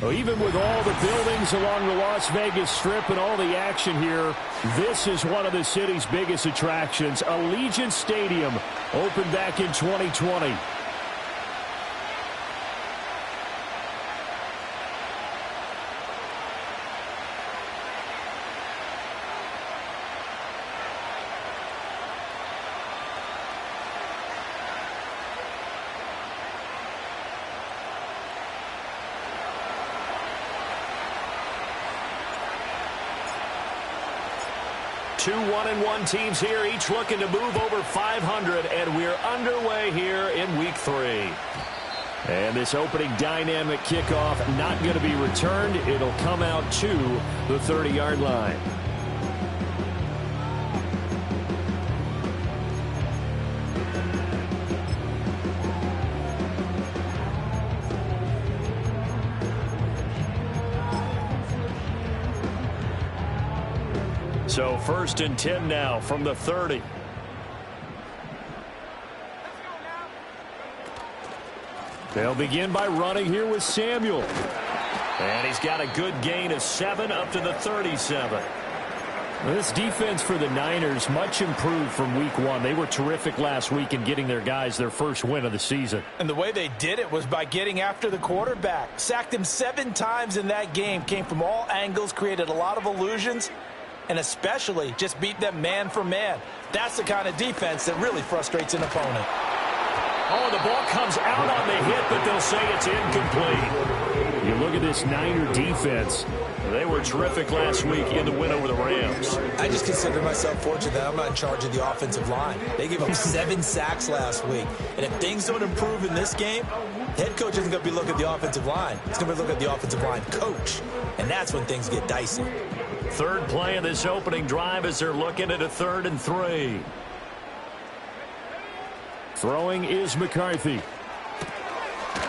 Well, even with all the buildings along the Las Vegas Strip and all the action here, this is one of the city's biggest attractions. Allegiant Stadium opened back in 2020. Two 1-1 teams here, each looking to move over 500, and we're underway here in Week 3. And this opening dynamic kickoff not going to be returned. It'll come out to the 30-yard line. So 1st and 10 now from the 30. They'll begin by running here with Samuel. And he's got a good gain of 7 up to the 37. This defense for the Niners much improved from Week 1. They were terrific last week in getting their guys their first win of the season. And the way they did it was by getting after the quarterback. Sacked him 7 times in that game. Came from all angles, created a lot of illusions, and especially just beat them man for man. That's the kind of defense that really frustrates an opponent. Oh, the ball comes out on the hit, but they'll say it's incomplete. You look at this Niner defense. They were terrific last week in the win over the Rams. I just consider myself fortunate that I'm not in charge of the offensive line. They gave up 7 sacks last week. And if things don't improve in this game, head coach isn't going to be looking at the offensive line. He's going to be looking at the offensive line coach. And that's when things get dicey. Third play of this opening drive as they're looking at a 3rd and 3. Throwing is McCarthy.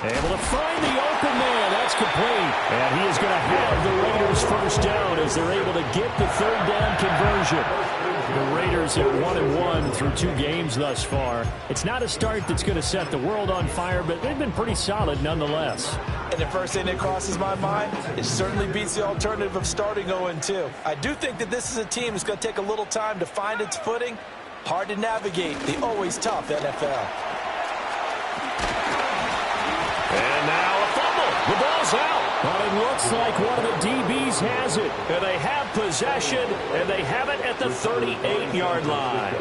Able to find the open man. That's complete. And he is going to have the Raiders first down as they're able to get the 3rd down conversion. The Raiders at 1-1 through 2 games thus far. It's not a start that's going to set the world on fire, but they've been pretty solid nonetheless. And the first thing that crosses my mind, it certainly beats the alternative of starting 0-2. I do think that this is a team that's going to take a little time to find its footing. Hard to navigate the always tough NFL. And now a fumble. The ball's out. But it looks like one of the DBs has it. And they have possession, and they have it at the 38-yard line.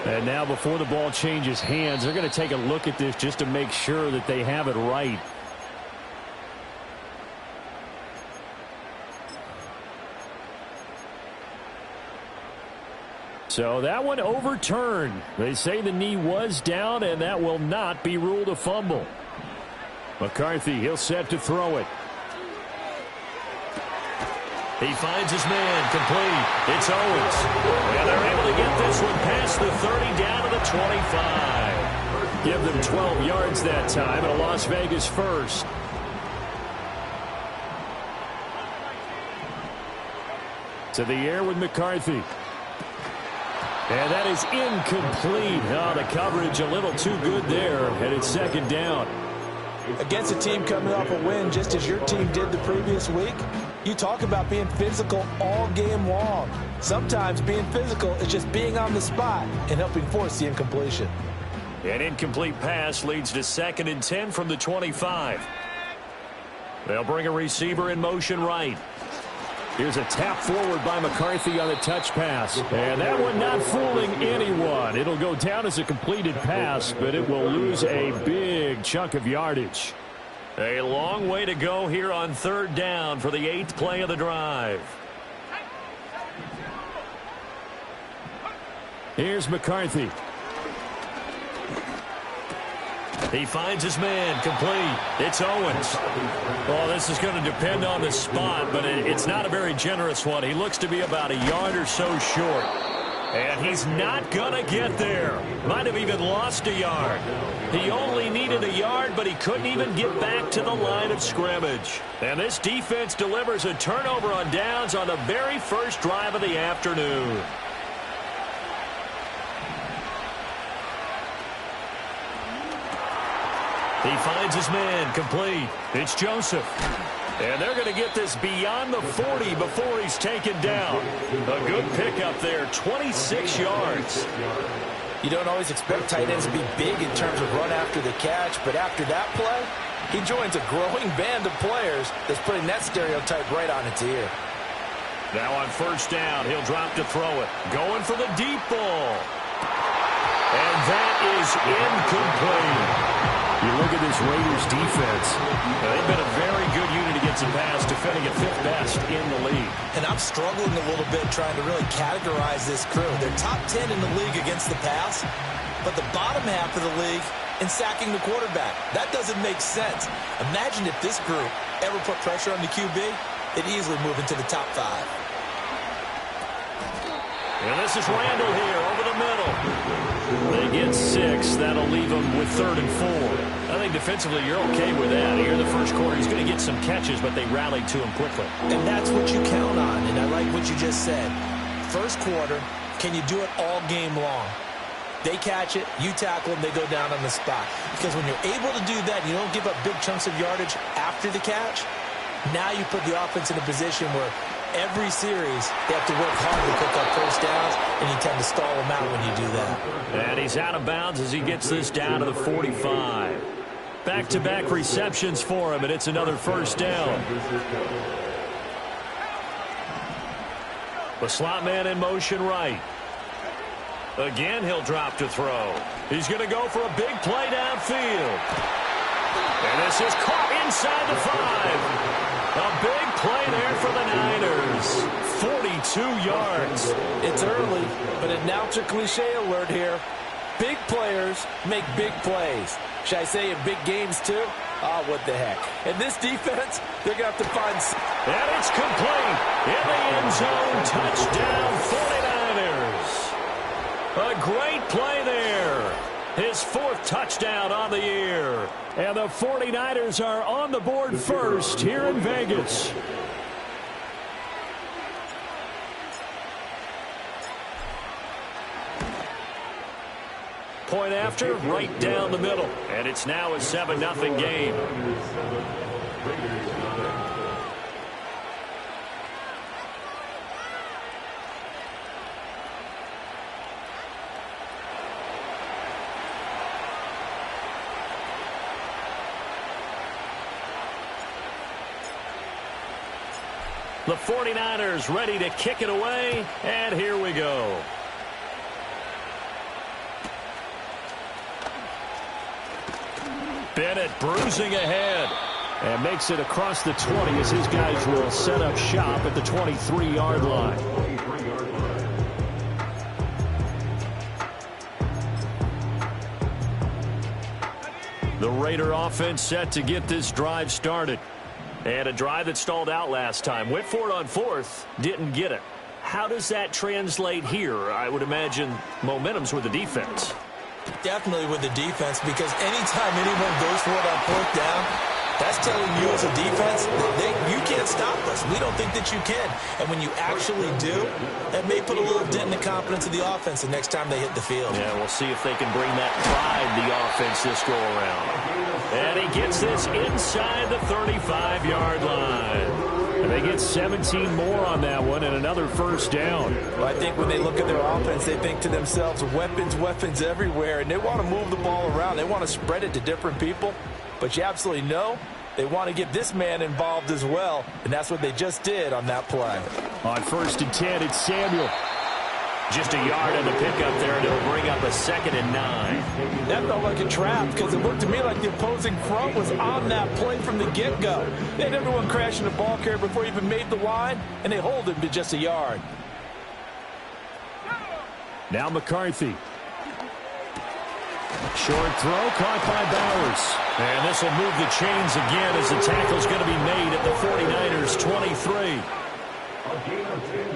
And now before the ball changes hands, they're going to take a look at this just to make sure that they have it right. So that one overturned. They say the knee was down, and that will not be ruled a fumble. McCarthy, he'll set to throw it. He finds his man, complete. It's Owens. And they're able to get this one past the 30 down to the 25. Give them 12 yards that time, and a Las Vegas first. To the air with McCarthy. And that is incomplete. Oh, the coverage a little too good there, and it's 2nd down. Against a team coming off a win just as your team did the previous week, you talk about being physical all game long. Sometimes being physical is just being on the spot and helping force the incompletion. An incomplete pass leads to 2nd and 10 from the 25. They'll bring a receiver in motion right. Here's a tap forward by McCarthy on the touch pass. And that one not fooling anyone. It'll go down as a completed pass, but it will lose a big chunk of yardage. A long way to go here on 3rd down for the 8th play of the drive. Here's McCarthy. He finds his man, complete. It's Owens. Well, this is going to depend on the spot, but it's not a very generous one. He looks to be about a yard or so short. And he's not going to get there. Might have even lost a yard. He only needed a yard, but he couldn't even get back to the line of scrimmage. And this defense delivers a turnover on downs on the very first drive of the afternoon. He finds his man, complete. It's Joseph. And they're going to get this beyond the 40 before he's taken down. A good pickup there, 26 yards. You don't always expect tight ends to be big in terms of run after the catch, but after that play, he joins a growing band of players that's putting that stereotype right on its ear. Now on first down, he'll drop to throw it. Going for the deep ball. And that is incomplete. You look at this Raiders defense. They've been a very good unit against the pass, defending at 5th best in the league. And I'm struggling a little bit trying to really categorize this crew. They're top 10 in the league against the pass, but the bottom half of the league in sacking the quarterback. That doesn't make sense. Imagine if this group ever put pressure on the QB, they'd easily move into the top 5. And this is Randall here over the middle. They get 6. That'll leave them with 3rd and 4. I think defensively you're okay with that. Here in the first quarter, he's going to get some catches, but they rallied to him quickly. And that's what you count on, and I like what you just said. First quarter, can you do it all game long? They catch it, you tackle them, they go down on the spot. Because when you're able to do that, you don't give up big chunks of yardage after the catch, now you put the offense in a position where every series they have to work hard to pick up first downs, and you tend to stall them out when you do that. And he's out of bounds as he gets this down to the 45. Back-to-back receptions for him, and it's another first down. The slot man in motion right. Again, he'll drop to throw. He's going to go for a big play downfield. And this is caught inside the 5. A big play there for the Niners. 42 yards. It's early, but announcer cliche alert here. Big players make big plays. Should I say in big games too? Oh, what the heck. And this defense, they're going to have to find... And it's complete. In the end zone, touchdown 49ers. A great play there. His 4th touchdown on the year. And the 49ers are on the board first here in Vegas. Point after, right down the middle. And it's now a 7-0 game. The 49ers ready to kick it away, and here we go. Bennett bruising ahead. And makes it across the 20 as his guys will set up shop at the 23-yard line. The Raider offense set to get this drive started. And a drive that stalled out last time. Went for it on 4th, didn't get it. How does that translate here? I would imagine momentum's with the defense. Definitely with the defense, because anytime anyone goes for it on 4th down, that's telling you as a defense that you can't stop us. We don't think that you can. And when you actually do, that may put a little dent in the confidence of the offense the next time they hit the field. Yeah, we'll see if they can bring that pride the offense this go around. And he gets this inside the 35-yard line. And they get 17 more on that one and another first down. Well, I think when they look at their offense, they think to themselves, weapons, weapons everywhere. And they want to move the ball around. They want to spread it to different people. But you absolutely know they want to get this man involved as well. And that's what they just did on that play. On 1st and 10, it's Samuel. Just a yard on the pickup there, and it'll bring up a 2nd and 9. That felt like a trap because it looked to me like the opposing front was on that play from the get-go. They had everyone crashing the ball carrier before he even made the line, and they hold him to just a yard. Now McCarthy. Short throw caught by Bowers. And this will move the chains again as the tackle's going to be made at the 49ers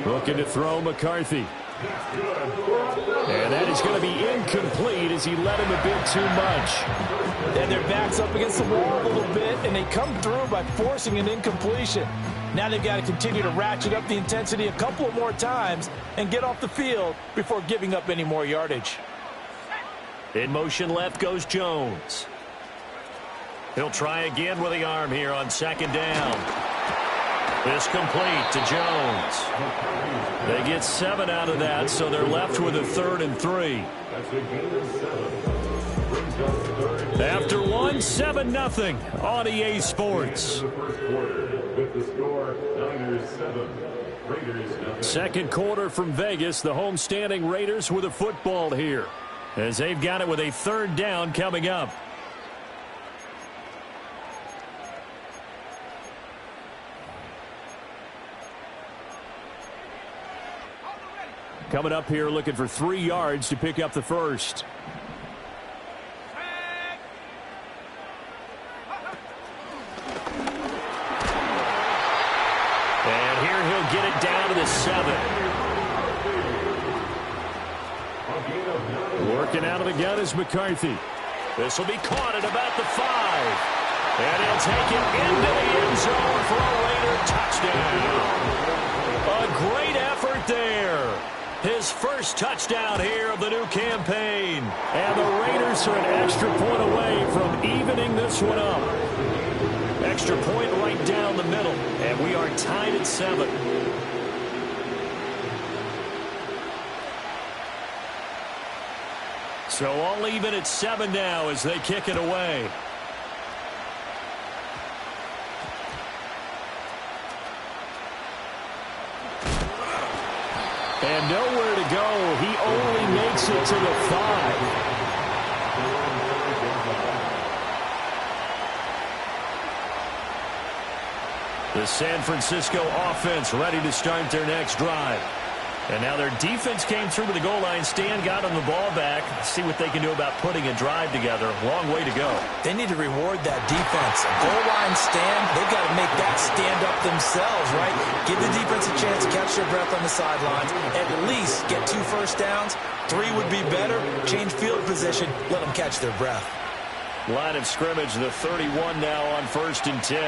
23. Looking to throw McCarthy. And that is going to be incomplete as he led him a bit too much. And their back's up against the wall a little bit, and they come through by forcing an incompletion. Now they've got to continue to ratchet up the intensity a couple of more times and get off the field before giving up any more yardage. In motion left goes Jones. He'll try again with the arm here on 2nd down. This complete to Jones. They get 7 out of that, so they're left with a 3rd and 3. After 1, 7-0 on EA Sports. Second quarter from Vegas. The homestanding Raiders with a football here, as they've got it with a 3rd down coming up. Coming up here looking for 3 yards to pick up the first. And here he'll get it down to the 7. Working out of the gun is McCarthy. This will be caught at about the 5. And he'll take it into the end zone for a Raider touchdown. A great effort there. His first touchdown here of the new campaign. And the Raiders are an extra point away from evening this one up. Extra point right down the middle. And we are tied at 7. So all even at 7 now as they kick it away. And nowhere to go. He only makes it to the 5. The San Francisco offense ready to start their next drive. And now their defense came through to the goal line. Stan got them the ball back. See what they can do about putting a drive together. Long way to go. They need to reward that defense. Goal line stand, they've got to make that stand up themselves, right? Give the defense a chance to catch their breath on the sidelines. At least get 2 first downs. 3 would be better. Change field position. Let them catch their breath. Line of scrimmage, the 31 now on 1st and 10.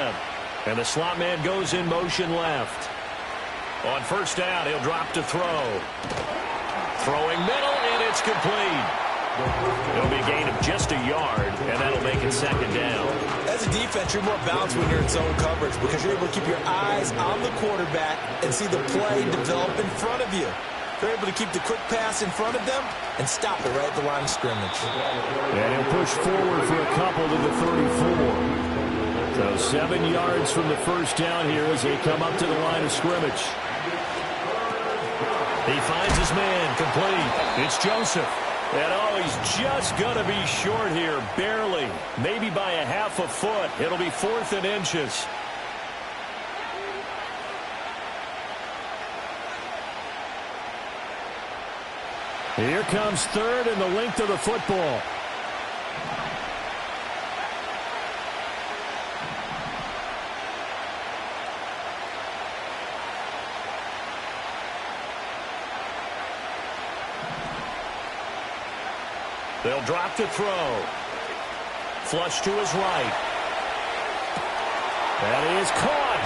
And the slot man goes in motion left. On 1st down, he'll drop to throw. Throwing middle, and it's complete. It'll be a gain of just a yard, and that'll make it 2nd down. As a defense, you're more balanced when you're in zone coverage because you're able to keep your eyes on the quarterback and see the play develop in front of you. They're able to keep the quick pass in front of them and stop it right at the line of scrimmage. And he'll push forward for a couple to the 34. So 7 yards from the 1st down here as they come up to the line of scrimmage. He finds his man, complete. It's Joseph. And he's just going to be short here, barely. Maybe by a half a foot. It'll be 4th and inches. Here comes 3rd and the length of the football. They'll drop to throw. Flush to his right. That is caught.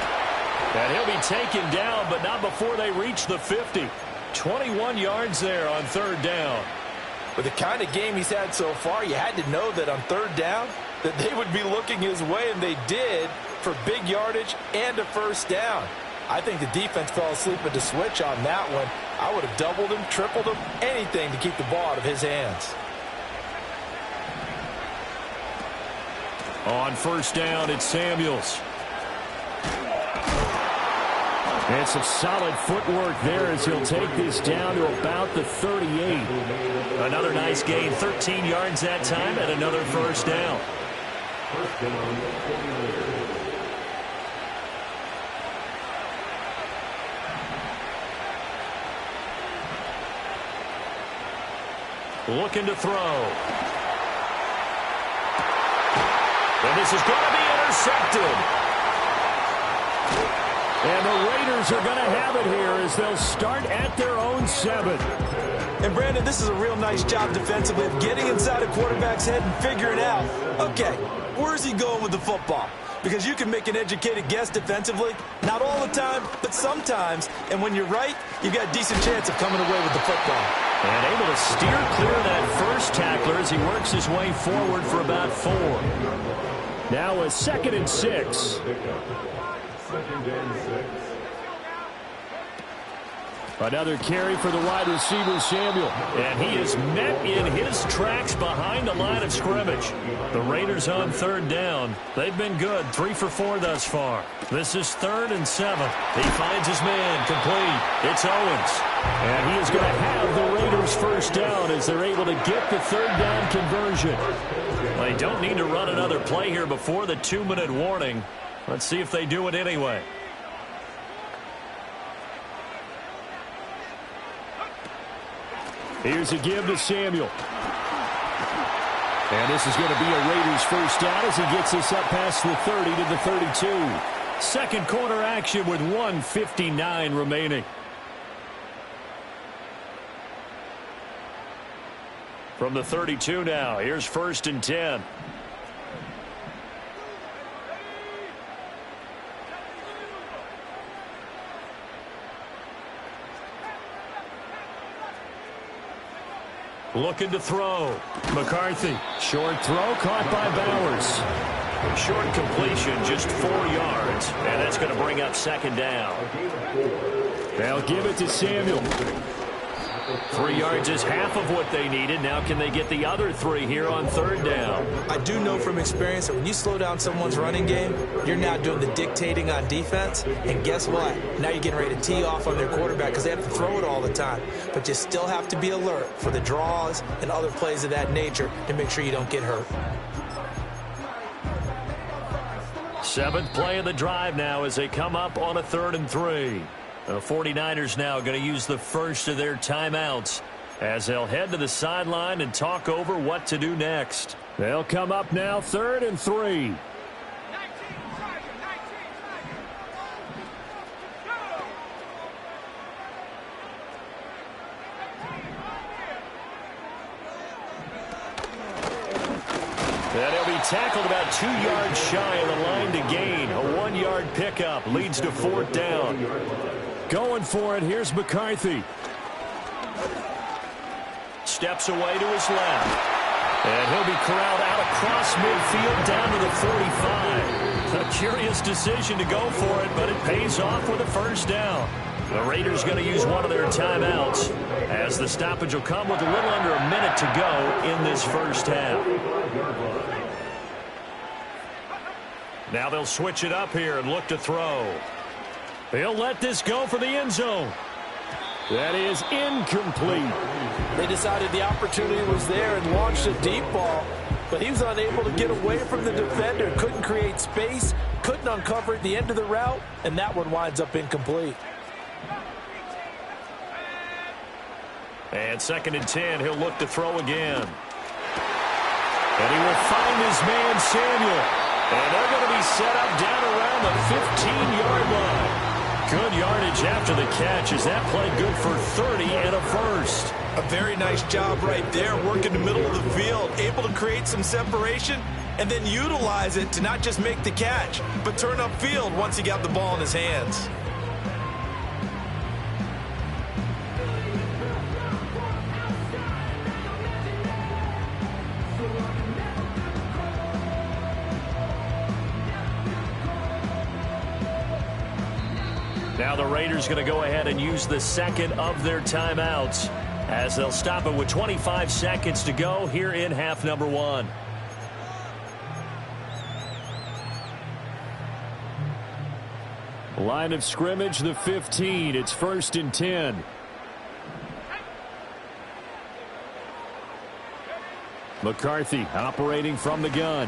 And he'll be taken down, but not before they reach the 50. 21 yards there on 3rd down. With the kind of game he's had so far, you had to know that on 3rd down that they would be looking his way, and they did, for big yardage and a 1st down. I think the defense fell asleep at the switch on that one. I would have doubled him, tripled him, anything to keep the ball out of his hands. On 1st down, it's Samuels. And some solid footwork there as he'll take this down to about the 38. Another nice gain, 13 yards that time, and another 1st down. Looking to throw. And this is going to be intercepted. And the Raiders are going to have it here as they'll start at their own 7. And, Brandon, this is a real nice job defensively of getting inside a quarterback's head and figuring out, okay, where's he going with the football? Because you can make an educated guess defensively, not all the time, but sometimes. And when you're right, you've got a decent chance of coming away with the football. And able to steer clear of that first tackler as he works his way forward for about 4. Now a 2nd and 6. Another carry for the wide receiver, Samuel. And he is met in his tracks behind the line of scrimmage. The Raiders on third down. They've been good, 3 for 4 thus far. This is 3rd and 7. He finds his man, complete. It's Owens. And he is going to have the Raiders first down as they're able to get the third down conversion. They don't need to run another play here before the 2-minute warning. Let's see if they do it anyway. Here's a give to Samuel. And this is going to be a Raiders first down as he gets us up past the 30 to the 32. Second quarter action with 1:59 remaining. From the 32 now, here's 1st and 10. Looking to throw. McCarthy. Short throw caught by Bowers. Short completion, just 4 yards. And that's going to bring up 2nd down. They'll give it to Samuel. 3 yards is half of what they needed. Now can they get the other 3 here on 3rd down? I do know from experience that when you slow down someone's running game, you're now doing the dictating on defense. And guess what? Now you're getting ready to tee off on their quarterback because they have to throw it all the time. But you still have to be alert for the draws and other plays of that nature to make sure you don't get hurt. 7th play of the drive now as they come up on a 3rd and 3. The 49ers now going to use the first of their timeouts as they'll head to the sideline and talk over what to do next. They'll come up now 3rd and 3. And he'll be tackled about 2 yards shy of the line to gain. A 1-yard pickup leads to 4th down. Going for it, here's McCarthy. Steps away to his left. And he'll be corralled out across midfield down to the 45. A curious decision to go for it, but it pays off with a first down. The Raiders going to use one of their timeouts as the stoppage will come with a little under a minute to go in this first half. Now they'll switch it up here and look to throw. They'll let this go for the end zone. That is incomplete. They decided the opportunity was there and launched a deep ball, but he was unable to get away from the defender. Couldn't create space, couldn't uncover at the end of the route, and that one winds up incomplete. And 2nd and 10, he'll look to throw again. And he will find his man, Samuel. And they're going to be set up down around the 15-yard line. Good yardage after the catch as that play good for 30 and a first. A very nice job right there, working the middle of the field, able to create some separation and then utilize it to not just make the catch, but turn upfield once he got the ball in his hands. Now the Raiders going to go ahead and use the second of their timeouts as they'll stop it with 25 seconds to go here in half number 1. Line of scrimmage, the 15. It's 1st and 10. McCarthy operating from the gun.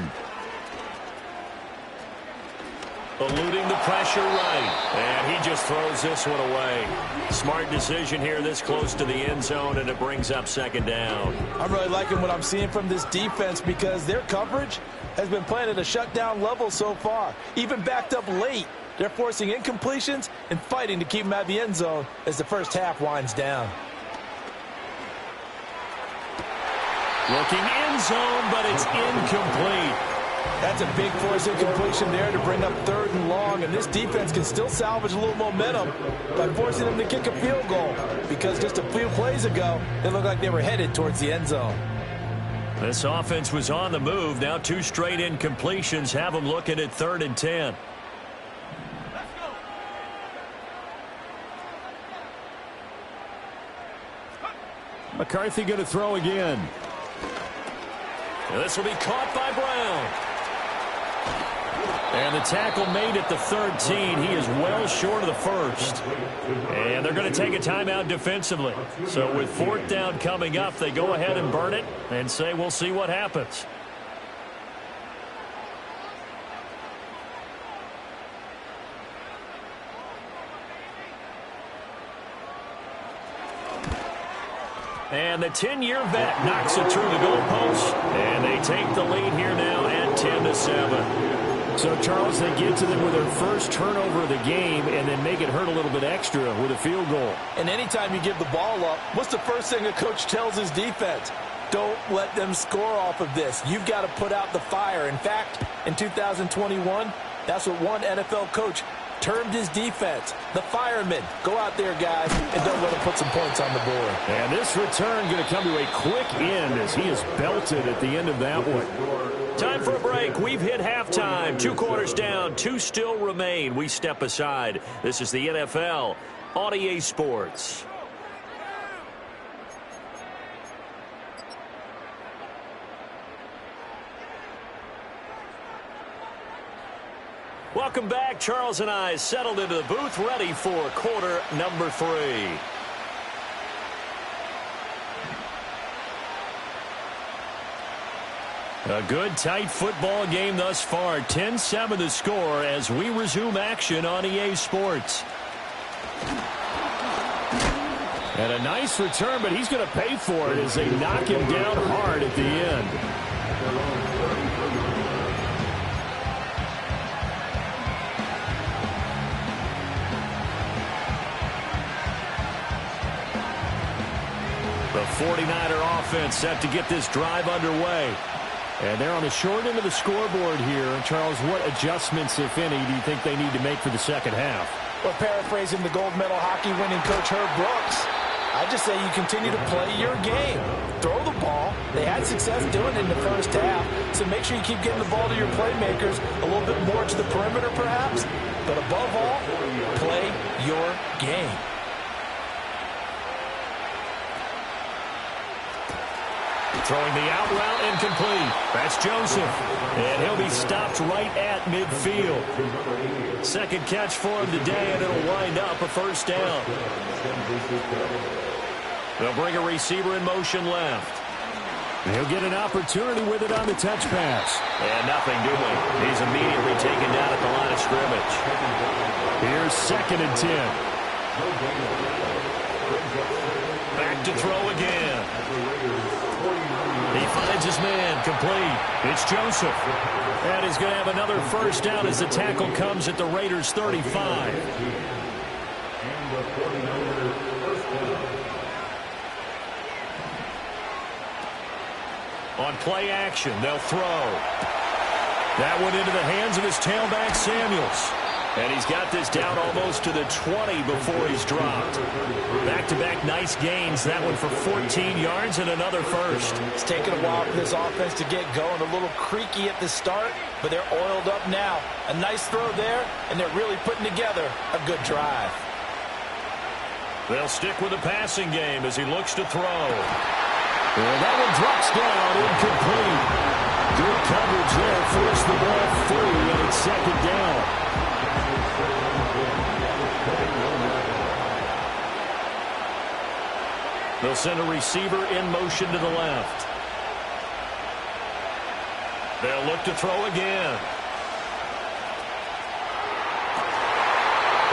Eluding the pressure right. And he just throws this one away. Smart decision here this close to the end zone, and it brings up 2nd down. I'm really liking what I'm seeing from this defense because their coverage has been playing at a shutdown level so far. Even backed up late, they're forcing incompletions and fighting to keep them out of the end zone as the first half winds down. Looking end zone, but it's incomplete. That's a big force incompletion there to bring up 3rd and long, and this defense can still salvage a little momentum by forcing them to kick a field goal because just a few plays ago, they looked like they were headed towards the end zone. This offense was on the move. Now 2 straight incompletions have them looking at 3rd and 10. McCarthy going to throw again. And this will be caught by Brown. And the tackle made at the 13. He is well short of the first. And they're going to take a timeout defensively. So with fourth down coming up, they go ahead and burn it and say we'll see what happens. And the 10-year vet knocks it through the goalpost. And they take the lead here now at 10-7. So, Charles, they get to them with their first turnover of the game and then make it hurt a little bit extra with a field goal. And anytime you give the ball up, what's the first thing a coach tells his defense? Don't let them score off of this. You've got to put out the fire. In fact, in 2021, that's what one NFL coach termed his defense, the firemen. Go out there, guys, and don't let them put some points on the board. And this return going to come to a quick end as he is belted at the end of that one. Time for a break. We've hit halftime. 2 quarters down, 2 still remain. We step aside. This is the NFL on EA Sports. Welcome back. Charles and I settled into the booth, ready for quarter number 3. A good, tight football game thus far. 10-7 the score as we resume action on EA Sports. And a nice return, but he's going to pay for it as they knock him down hard at the end. The 49er offense set to get this drive underway. And they're on the short end of the scoreboard here. And, Charles, what adjustments, if any, do you think they need to make for the second half? Well, paraphrasing the gold medal hockey winning coach Herb Brooks, I just say you continue to play your game. Throw the ball. They had success doing it in the first half. So make sure you keep getting the ball to your playmakers a little bit more to the perimeter perhaps. But above all, play your game. Throwing the out route incomplete. That's Joseph. And he'll be stopped right at midfield. Second catch for him today, and it'll wind up a first down. They'll bring a receiver in motion left. He'll get an opportunity with it on the touch pass. And nothing doing. He's immediately taken down at the line of scrimmage. Here's 2nd and 10. Back to throw again. He finds his man complete. It's Joseph. And he's going to have another first down as the tackle comes at the Raiders' 35. On play action, they'll throw. That one into the hands of his tailback, Samuels. And he's got this down almost to the 20 before he's dropped. Back-to-back nice gains. That one for 14 yards and another first. It's taken a while for this offense to get going. A little creaky at the start, but they're oiled up now. A nice throw there, and they're really putting together a good drive. They'll stick with the passing game as he looks to throw. And that one drops down, incomplete. Good coverage there, forced the ball free, and it's 2nd down. They'll send a receiver in motion to the left. They'll look to throw again.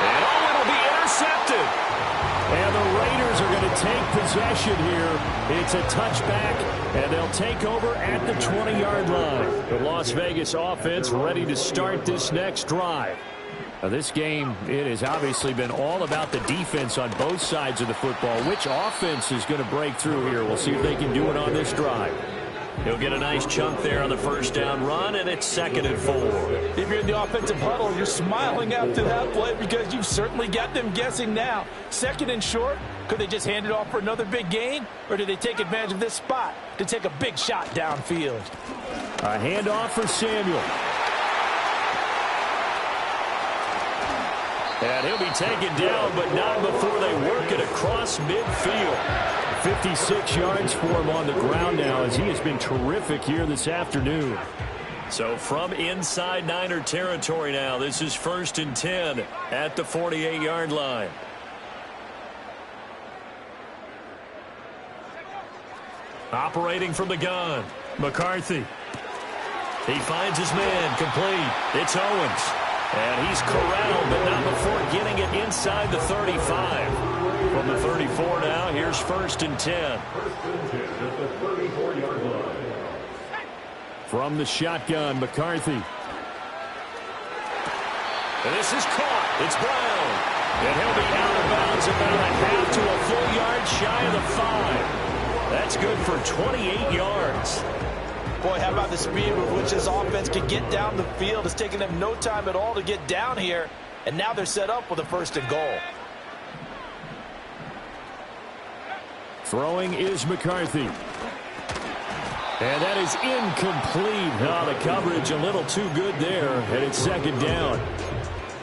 And it'll be intercepted. And the Raiders are going to take possession here. It's a touchback, and they'll take over at the 20-yard line. The Las Vegas offense ready to start this next drive. Now, this game, it has obviously been all about the defense on both sides of the football. Which offense is going to break through here? We'll see if they can do it on this drive. He'll get a nice chunk there on the first down run, and it's 2nd and 4. If you're in the offensive huddle, you're smiling after that play because you've certainly got them guessing now. 2nd and short, could they just hand it off for another big gain? Or do they take advantage of this spot to take a big shot downfield? A handoff for Samuel. And he'll be taken down, but not before they work it across across midfield. 56 yards for him on the ground now, as he has been terrific here this afternoon. So from inside Niner territory now, this is 1st and 10 at the 48-yard line. Operating from the gun, McCarthy. He finds his man, complete. It's Owens. And he's corralled, but not before getting it inside the 35. From the 34 now, here's 1st and 10. From the shotgun, McCarthy. And this is caught. It's Brown. And he'll be out of bounds about a half to a full yard shy of the 5. That's good for 28 yards. Boy, how about the speed with which this offense can get down the field? It's taken them no time at all to get down here. And now they're set up with a 1st and goal. Throwing is McCarthy. And that is incomplete. Oh, the coverage a little too good there, and it's 2nd down.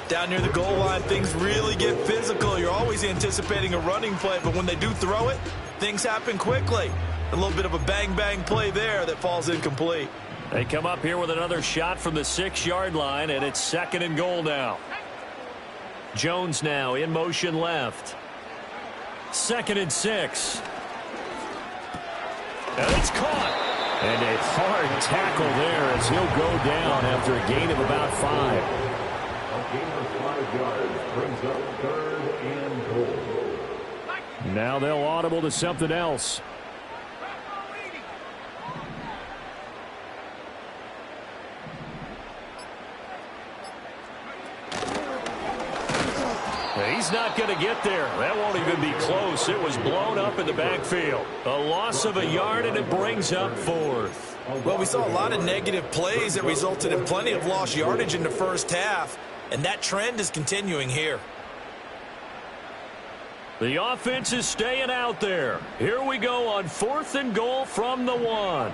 Down near the goal line, things really get physical. You're always anticipating a running play, but when they do throw it, things happen quickly. A little bit of a bang-bang play there that falls incomplete. They come up here with another shot from the 6-yard line, and it's 2nd and goal now. Jones now in motion left. 2nd and 6. And it's caught. And a hard tackle there as he'll go down after a gain of about 5. A gain of 5 yards brings up 3rd and goal. Now they'll audible to something else. He's not going to get there. That won't even be close. It was blown up in the backfield. A loss of a yard, and it brings up 4th. Well, we saw a lot of negative plays that resulted in plenty of lost yardage in the first half, and that trend is continuing here. The offense is staying out there. Here we go on 4th and goal from the 1.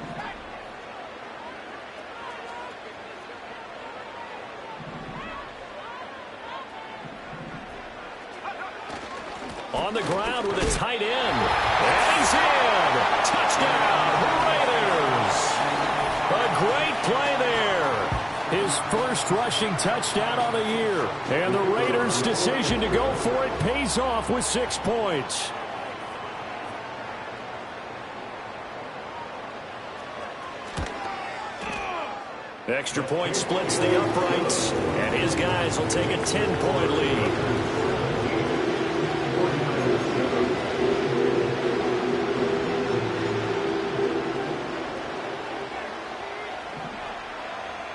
On the ground with a tight end. And he's in. Touchdown, Raiders. A great play there. His first rushing touchdown on the year. And the Raiders' decision to go for it pays off with 6 points. Extra point splits the uprights. And his guys will take a 10-point lead.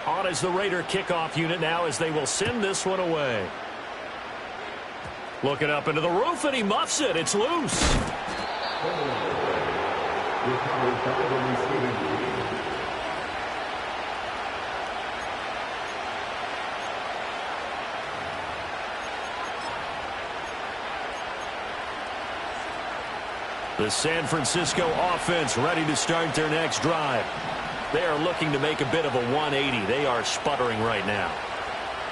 On as the Raider kickoff unit now as they will send this one away. Looking up into the roof, and he muffs it. It's loose. The San Francisco offense ready to start their next drive. They are looking to make a bit of a 180. They are sputtering right now.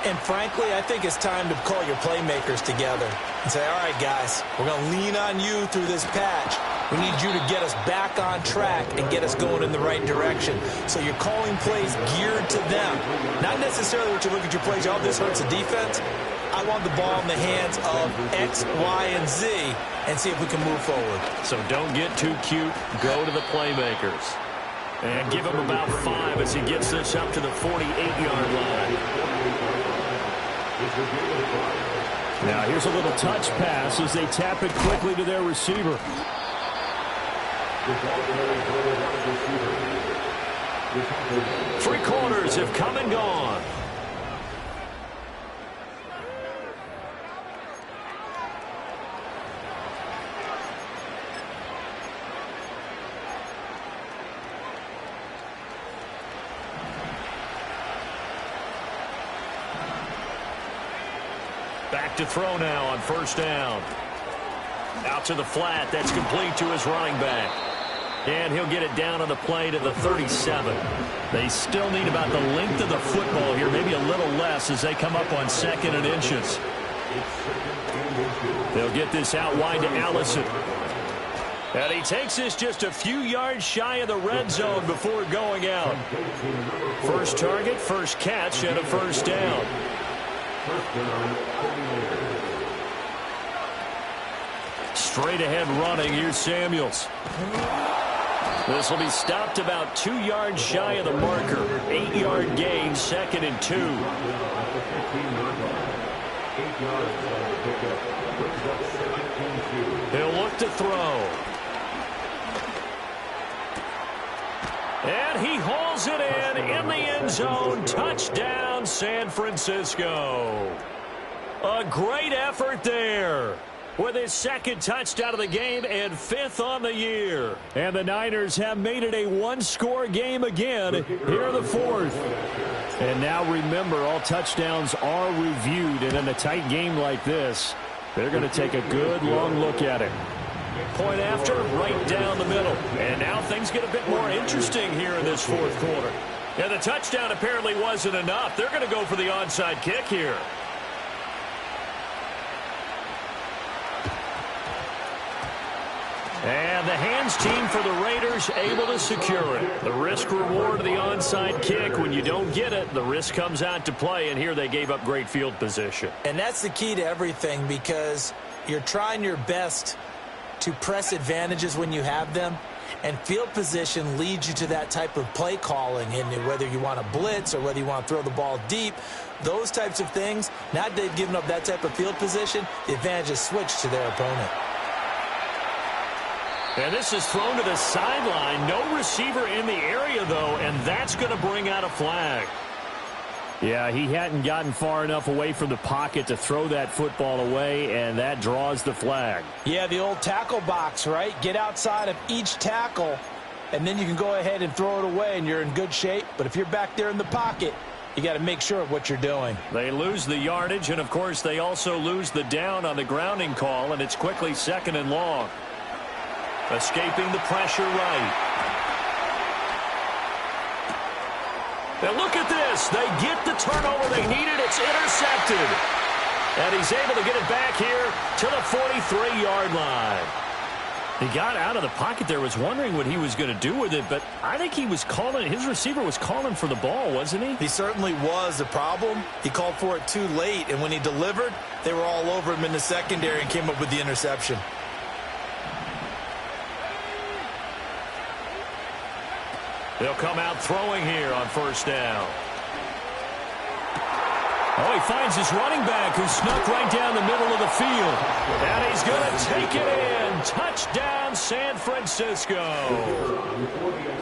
And frankly, I think it's time to call your playmakers together and say, all right, guys, we're going to lean on you through this patch. We need you to get us back on track and get us going in the right direction. So you're calling plays geared to them. Not necessarily what you look at your plays, oh, this hurts the defense. I want the ball in the hands of X, Y, and Z and see if we can move forward. So don't get too cute. Go to the playmakers. And give him about 5 as he gets this up to the 48-yard line. Now here's a little touch pass as they tap it quickly to their receiver. 3 quarters have come and gone. Back to throw now on 1st down. Out to the flat. That's complete to his running back. And he'll get it down on the play to the 37. They still need about the length of the football here, maybe a little less as they come up on 2nd and inches. They'll get this out wide to Allison. And he takes this just a few yards shy of the red zone before going out. First target, first catch, and a first down. Straight ahead running, here's Samuels. This will be stopped about 2 yards shy of the marker. 8-yard gain, 2nd and 2. He'll look to throw. And he hauls it in the end zone. Touchdown, San Francisco. A great effort there, with his 2nd touchdown of the game and 5th on the year. And the Niners have made it a one-score game again here in the 4th. And now remember, all touchdowns are reviewed, and in a tight game like this, they're going to take a good long look at it. Point after, right down the middle. And now things get a bit more interesting here in this 4th quarter. And the touchdown apparently wasn't enough. They're going to go for the onside kick here. And the hands team for the Raiders able to secure it. The risk-reward of the onside kick. When you don't get it, the risk comes out to play, and here they gave up great field position. And that's the key to everything, because you're trying your best to press advantages when you have them, and field position leads you to that type of play calling. And whether you want to blitz or whether you want to throw the ball deep, those types of things, now that they've given up that type of field position, the advantage is switched to their opponent. And this is thrown to the sideline. No receiver in the area, though, and that's going to bring out a flag. Yeah, he hadn't gotten far enough away from the pocket to throw that football away, and that draws the flag. Yeah, the old tackle box, right? Get outside of each tackle, and then you can go ahead and throw it away, and you're in good shape. But if you're back there in the pocket, you got to make sure of what you're doing. They lose the yardage, and, of course, they also lose the down on the grounding call, and it's quickly 2nd and long. Escaping the pressure right. Now look at this. They get the turnover they needed. It's intercepted. And he's able to get it back here to the 43-yard line. He got out of the pocket there, was wondering what he was going to do with it, but I think he was calling, his receiver was calling for the ball, wasn't he? He certainly was. The problem, he called for it too late, and when he delivered, they were all over him in the secondary and came up with the interception. They'll come out throwing here on 1st down. Oh, he finds his running back who snuck right down the middle of the field. And he's going to take it in. Touchdown, San Francisco.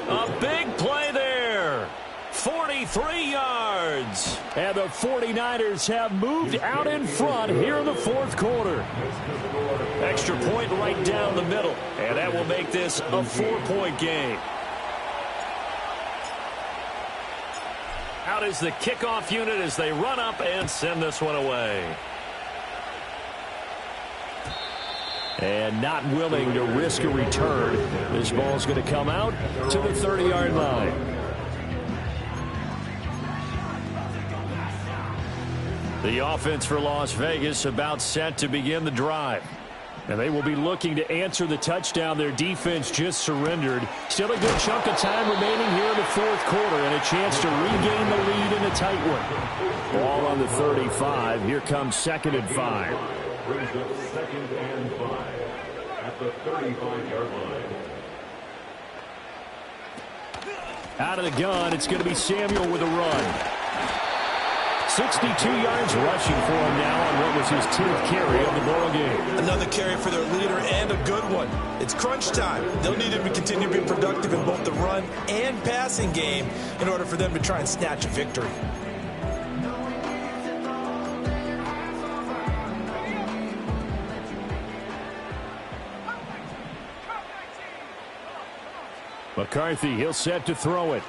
A big play there. 43 yards. And the 49ers have moved out in front here in the 4th quarter. Extra point right down the middle. And that will make this a 4-point game. Out is the kickoff unit as they run up and send this one away. And not willing to risk a return. This ball's going to come out to the 30-yard line. The offense for Las Vegas about set to begin the drive. And they will be looking to answer the touchdown their defense just surrendered. Still a good chunk of time remaining here in the 4th quarter, and a chance to regain the lead in a tight one. Ball on the 35. Here comes 2nd and 5. Brings up 2nd and 5 at the 35-yard line. Out of the gun, it's going to be Samuel with a run. 62 yards rushing for him now on what was his 10th carry of the ball game. Another carry for their leader, and a good one. It's crunch time. They'll need him to continue to be productive in both the run and passing game in order for them to try and snatch a victory. McCarthy, he'll set to throw it.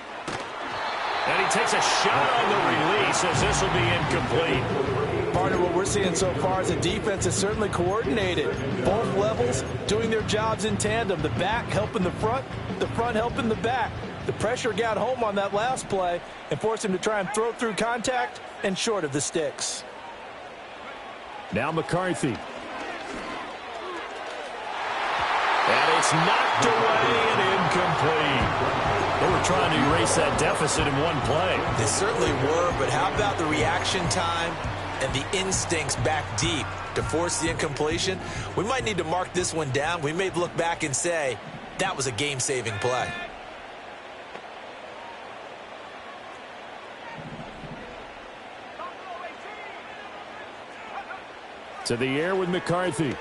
And he takes a shot on the release as this will be incomplete. Partner, what we're seeing so far is the defense is certainly coordinated. Both levels doing their jobs in tandem. The back helping the front helping the back. The pressure got home on that last play and forced him to try and throw through contact and short of the sticks. Now McCarthy. And it's knocked away and incomplete. They were trying to erase that deficit in one play. They certainly were, but how about the reaction time and the instincts back deep to force the incompletion? We might need to mark this one down. We may look back and say, that was a game-saving play. To the air with McCarthy.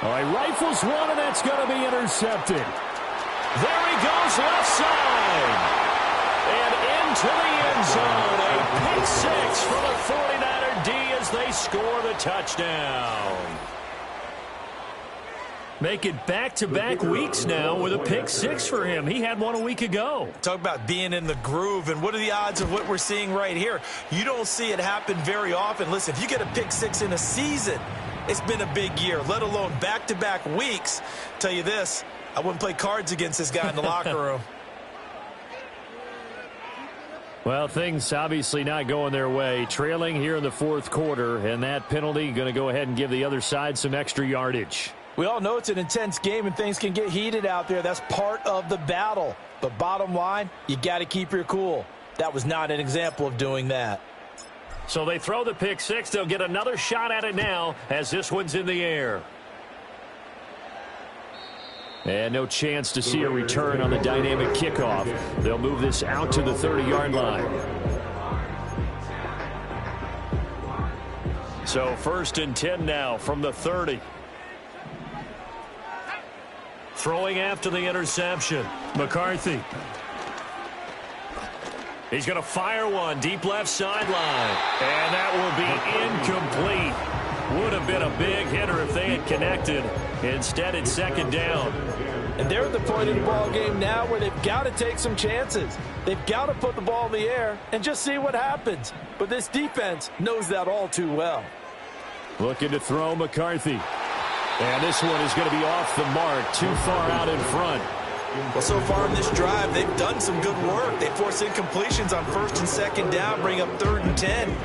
Oh, he rifles one, and that's going to be intercepted. There he goes, left side. And into the end zone. A pick six for the 49er D as they score the touchdown. Make it back-to-back weeks now with a pick six for him. He had one a week ago. Talk about being in the groove, and what are the odds of what we're seeing right here? You don't see it happen very often. Listen, if you get a pick six in a season, it's been a big year, let alone back-to-back weeks. Tell you this, I wouldn't play cards against this guy in the locker room. Well, things obviously not going their way. Trailing here in the fourth quarter, and that penalty going to go ahead and give the other side some extra yardage. We all know it's an intense game and things can get heated out there. That's part of the battle. But bottom line, you got to keep your cool. That was not an example of doing that. So they throw the pick six. They'll get another shot at it now as this one's in the air. And no chance to see a return on the dynamic kickoff. They'll move this out to the 30-yard line. So 1st and 10 now from the 30. Throwing after the interception. McCarthy. He's going to fire one deep left sideline. And that will be incomplete. Would have been a big hitter if they had connected. Instead, it's 2nd down. And they're at the point in the ball game now where they've got to take some chances. They've got to put the ball in the air and just see what happens. But this defense knows that all too well. Looking to throw McCarthy. And this one is going to be off the mark, too far out in front. Well, so far in this drive, they've done some good work. They force incompletions on 1st and 2nd down, bring up 3rd and 10.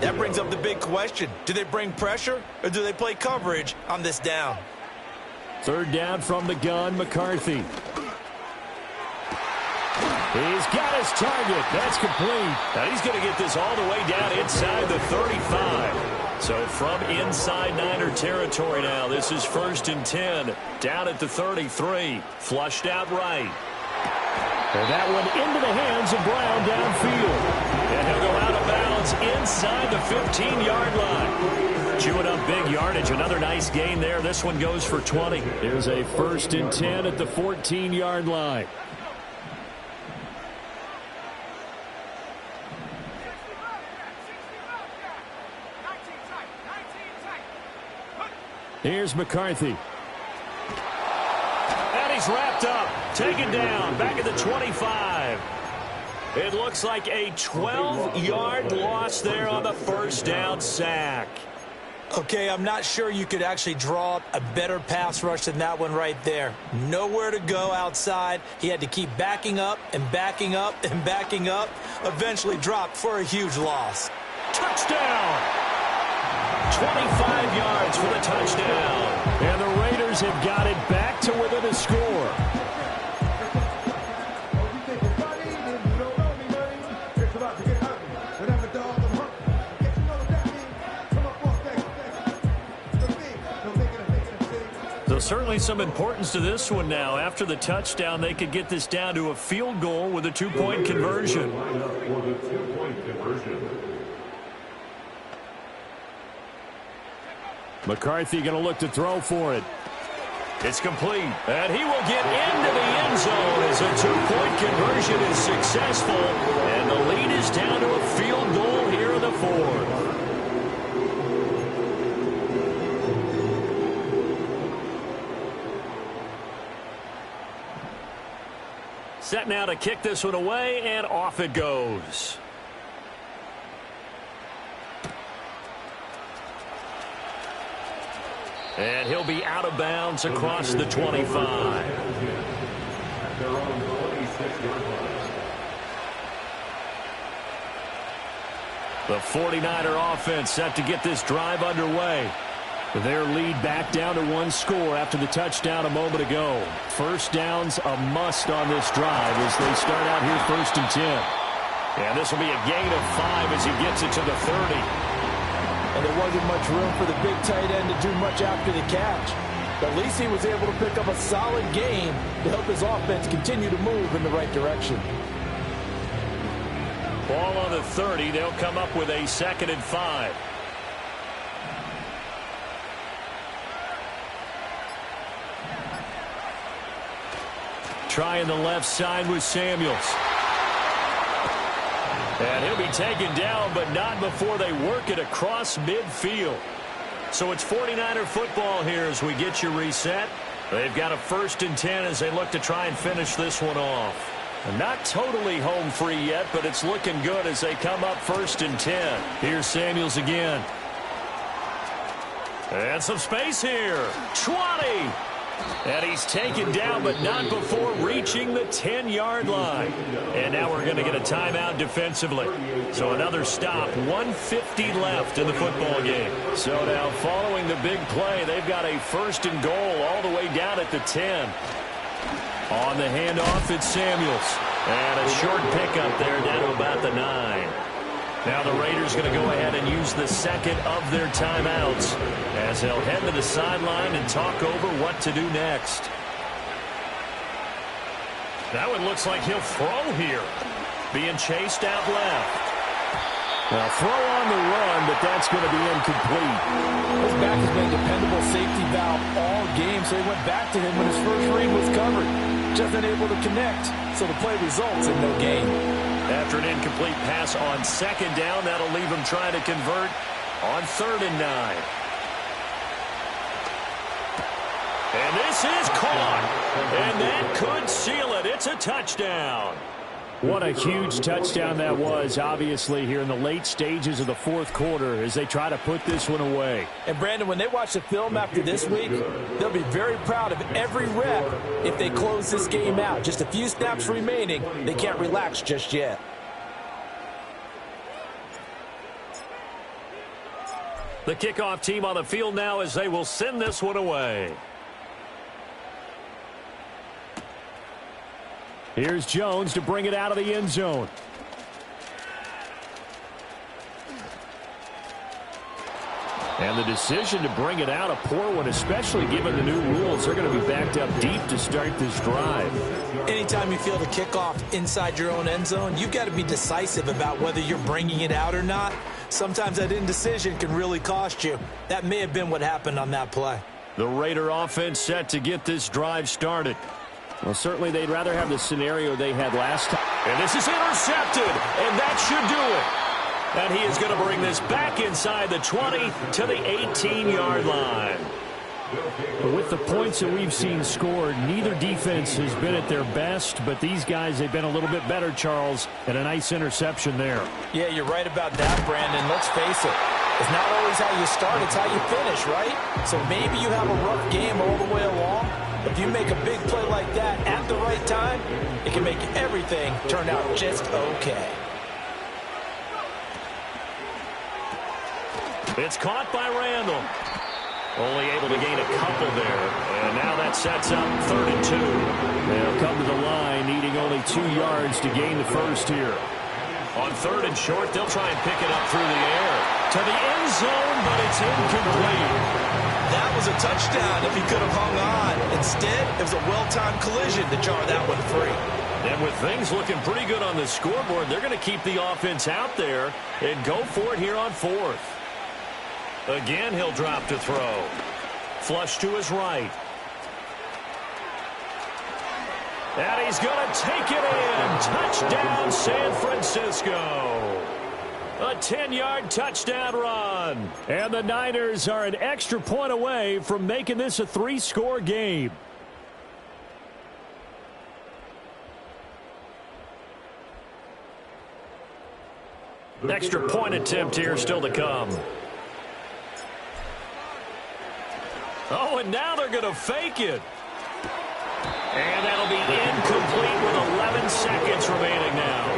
That brings up the big question. Do they bring pressure or do they play coverage on this down? 3rd down from the gun, McCarthy. He's got his target. That's complete. Now he's going to get this all the way down inside the 35. So from inside Niner territory now, this is 1st and 10. Down at the 33. Flushed out right. And that one into the hands of Brown downfield. And he'll go out of bounds inside the 15-yard line. Chewing up big yardage. Another nice gain there. This one goes for 20. Here's a 1st and 10 at the 14-yard line. Here's McCarthy. And he's wrapped up. Taken down. Back at the 25. It looks like a 12-yard loss there on the 1st down sack. Okay, I'm not sure you could actually draw up a better pass rush than that one right there. Nowhere to go outside. He had to keep backing up and backing up and backing up. Eventually dropped for a huge loss. Touchdown! 25 yards for the touchdown. And the Raiders have got it back to within a score. So certainly some importance to this one now. After the touchdown, they could get this down to a field goal with a 2-point conversion. McCarthy going to look to throw for it. It's complete. And he will get into the end zone as a 2-point conversion is successful. And the lead is down to a field goal here in the 4th. Set now to kick this one away, and off it goes. And he'll be out of bounds across the 25. They're on 26-yard line. The 49er offense set to get this drive underway. Their lead back down to one score after the touchdown a moment ago. First down's a must on this drive as they start out here 1st and 10. And this will be a gain of 5 as he gets it to the 30. And there wasn't much room for the big tight end to do much after the catch. But at least he was able to pick up a solid gain to help his offense continue to move in the right direction. Ball on the 30. They'll come up with a 2nd and 5. Trying the left side with Samuels. And he'll be taken down, but not before they work it across midfield. So it's 49er football here as we get you reset. They've got a 1st and 10 as they look to try and finish this one off. Not totally home free yet, but it's looking good as they come up 1st and 10. Here's Samuels again. And some space here. 20. And he's taken down, but not before reaching the 10-yard line. And now we're going to get a timeout defensively. So another stop, 1:50 left in the football game. So now following the big play, they've got a 1st and goal all the way down at the 10. On the handoff, it's Samuels. And a short pickup there down to about the 9. Now the Raiders going to go ahead and use the 2nd of their timeouts as they'll head to the sideline and talk over what to do next. That one looks like he'll throw here. Being chased out left. Now throw on the run, but that's going to be incomplete. His back has been a dependable safety valve all game, so he went back to him when his first read was covered. Just unable to connect, so the play results in no gain. After an incomplete pass on 2nd down, that'll leave him trying to convert on 3rd and 9. And this is caught. And that could seal it. It's a touchdown. What a huge touchdown that was, obviously, here in the late stages of the 4th quarter as they try to put this one away. And, Brandon, when they watch the film after this week, they'll be very proud of every rep if they close this game out. Just a few snaps remaining. They can't relax just yet. The kickoff team on the field now as they will send this one away. Here's Jones to bring it out of the end zone. And the decision to bring it out, a poor one, especially given the new rules. They're going to be backed up deep to start this drive. Anytime you feel the kickoff inside your own end zone, you've got to be decisive about whether you're bringing it out or not. Sometimes that indecision can really cost you. That may have been what happened on that play. The Raider offense set to get this drive started. Well, certainly they'd rather have the scenario they had last time. And this is intercepted, and that should do it. And he is going to bring this back inside the 20 to the 18-yard line. With the points that we've seen scored, neither defense has been at their best, but these guys, they've been a little bit better, Charles, and a nice interception there. Yeah, you're right about that, Brandon. Let's face it. It's not always how you start, it's how you finish, right? So maybe you have a rough game all the way along. If you make a big play like that at the right time, it can make everything turn out just okay. It's caught by Randall. Only able to gain a couple there. And now that sets up 3rd and 2. They'll come to the line, needing only 2 yards to gain the first here. On 3rd and short, they'll try and pick it up through the air. To the end zone, but it's incomplete. That was a touchdown if he could have hung on. Instead, it was a well-timed collision to jar that one free. And with things looking pretty good on the scoreboard, they're going to keep the offense out there and go for it here on 4th. Again, he'll drop to throw. Flush to his right. And he's going to take it in. Touchdown, San Francisco. A 10-yard touchdown run. And the Niners are an extra point away from making this a 3-score game. Extra point attempt here still to come. Oh, and now they're going to fake it. And that'll be incomplete with 11 seconds remaining now.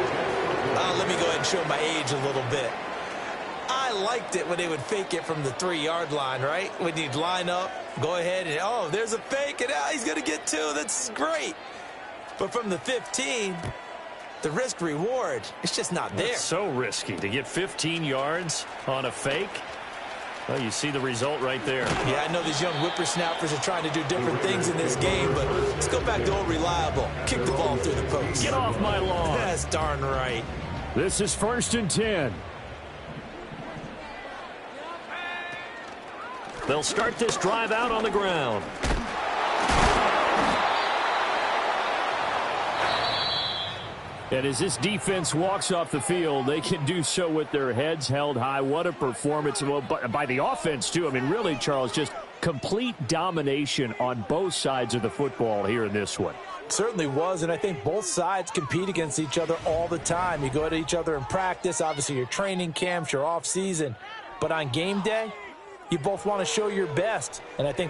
Let me go ahead and show my age a little bit. liked it when they would fake it from the 3-yard line, right? When you'd line up, go ahead, and, oh, there's a fake, and he's going to get 2. That's great. But from the 15, the risk-reward, it's just not there. It's so risky to get 15 yards on a fake. Well, you see the result right there. Yeah, I know these young whippersnappers are trying to do different things in this game, but let's go back to old reliable. Kick the ball through the post. Get off my lawn. That's darn right. This is 1st and 10. They'll start this drive out on the ground. And as this defense walks off the field, they can do so with their heads held high. What a performance by the offense, too. I mean, really, Charles, just complete domination on both sides of the football here in this one. Certainly was, and I think both sides compete against each other all the time. You go at each other in practice, obviously your training camps, your off season. But on game day, you both want to show your best, and I think